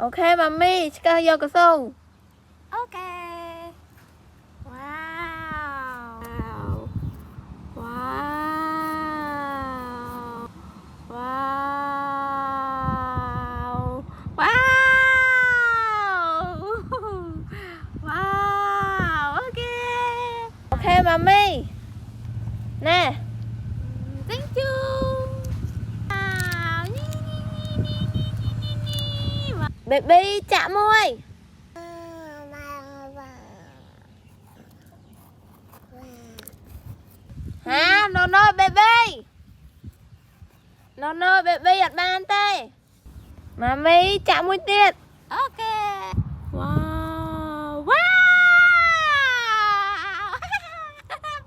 Ok mami, sekarang vô cửa sổ. Ok. Wow. Wow. Wow. Wow. Wow. Ok. Ok mami. Nè. Thank you. Wow. Baby chạm môi. Hả? No no baby. No no baby at ban tê. Mami chạm môi tiệt. Ok. Wow. Wow.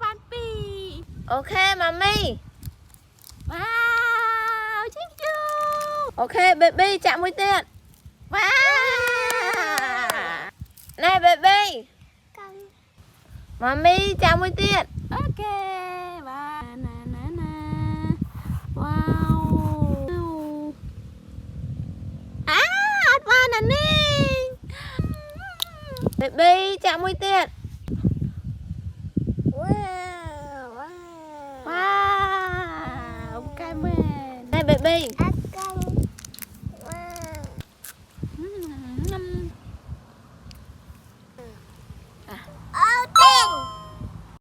Papi. Ok mami. Wow. Thank you. Ok baby chạm môi tiệt. Wow. Này baby. Mami chạm môi tiệt. Ok. Wow. Wow. At ba nè Ninh. Baby chạm môi tiệt. Wow. Wow. Cảm ơn. Này baby.